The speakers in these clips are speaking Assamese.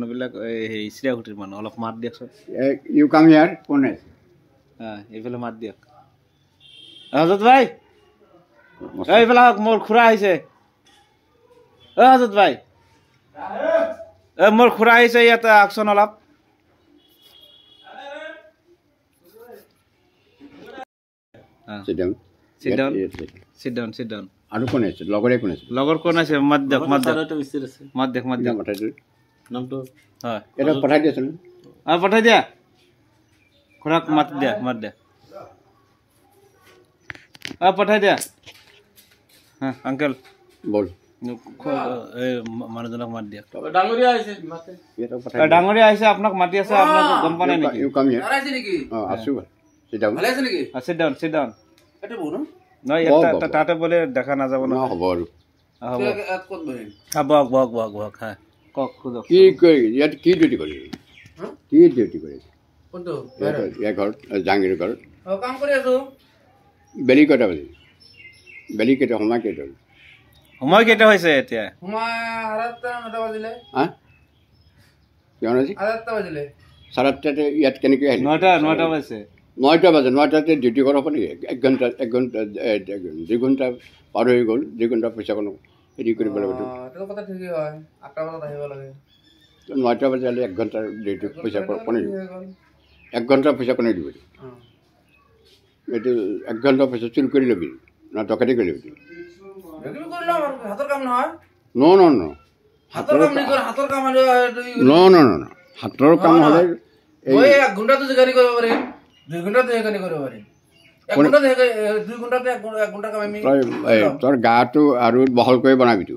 মানুহবিলাক এই চিৰাগুটিৰ মানুহ অলপ মাত দিয়কচোন ইউ কাম হিয়াৰ কোন আছে এইফালে মাত দিয়ক হাজত ভাই এইফালে মোৰ খুৰা আহিছে হাজত ভাই মোৰ খুৰা আহিছে ইয়াতে আহকচোন অলপ sit down আৰু কোন আছে লগৰে কোন আছে লগৰ কোন আছে মাত দিয়ক নামটো হয় এটা পঠাই দিয়াচোন পঠাই দিয়া খুৰাক মাত দিয়া পঠাই দিয়া আংকেল বল মানুহজনক মাত দিয়ক ডাঙৰীয়া ডাঙৰীয়া আহিছে আপোনাক মাতি আছে আপোনাক গম পোৱা নাই নেকি ইউ কাম হিয়াৰ আছো sit down নহয় তাতে বোলে দেখা নাযাব ন হ'ব আৰু বহক কওক খুদক কি ইয়াত কি ডিউটি কৰি কি ডিউটি কৰি কোনটো ইয়াৰ ঘৰত জাহাংগীৰৰ ঘৰত কাম কৰি আছো বেলি কেইটা বাজি বেলি কেইটা সময় কেইটা হৈছে এতিয়া সময় 9:30 বাজিলে কিমান আজি 9:30 বাজিলে 9:30 ইয়াত কেনেকৈ আহিলে 9টা বাজে 9টা বাজে 9টাতে ডিউটি কৰা হ'ব নেকি 1 ঘণ্টা 2 ঘণ্টা পাৰ হৈ গ'ল 2 ঘণ্টা পইচা কোনো হেৰি কৰিব লাগিব এইটো কথা ঠিকই হয় 8টা বজাত আহিব লাগে 9টা বাজে 1 ঘণ্টাৰ ডিউটি পইচা কোনে দিব 1 ঘণ্টা পইচা কোনে দিব এইটো 1 ঘণ্টা পইচা চুৰি কৰি ল'বি না টকাটি কৰি ল'বি হাতৰ কাম নহয় ন হাতৰ কাম নাই হাতৰ কাম ন হাতৰ কাম হ'লে মই 1 ঘণ্টাটো জগানি কৰিব পাৰিম 2 ঘণ্টাটো জগানি কৰিব পাৰিম 1 ঘণ্টা 2 ঘণ্টাতে 1 ঘণ্টা কাম আমি তোৰ গাটো আৰু বহল কৰি বনাবিতো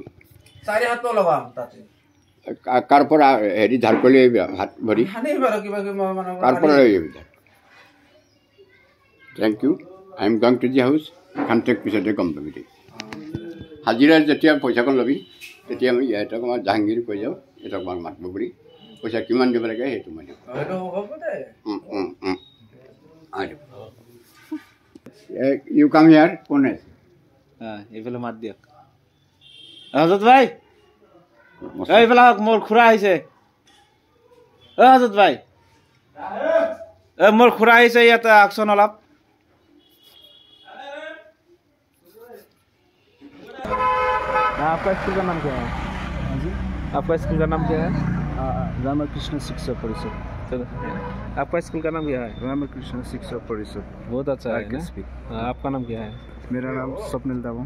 4 হাত লগাম তাতে কাৰ পৰা হেৰি ধাৰ কৰি হাত ভৰি কাৰ পৰা thank you I am going to the house contact পিছতে গম পাবি দেই হাজিৰা যেতিয়া পইচাখন ল'বি তেতিয়া আমি ইহঁতক আমাৰ জাহাংগীৰ কৈ যাওঁ সিহঁতক আমাক মাতিব বুলি পইচা কিমান দিব লাগে সেইটো মই দিওঁ ইউ কাম হিয়াৰ কোন আছে এইফালে মাত দিয়ক হাজত ভাই এইফালে মোৰ খুৰা আহিছে হাজত ভাই মোৰ খুৰা আহিছে ইয়াতে আহকচোন অলপ आपका स्कूल का नाम क्या है जी आपका स्कूल का नाम क्या है रामकृष्ण शिक्षा परिषद आपका स्कूल का नाम क्या है रामकृष्ण शिक्षा परिषद बहुत अच्छा है ना? आपका नाम क्या है मेरा नाम स्वप्निल दावों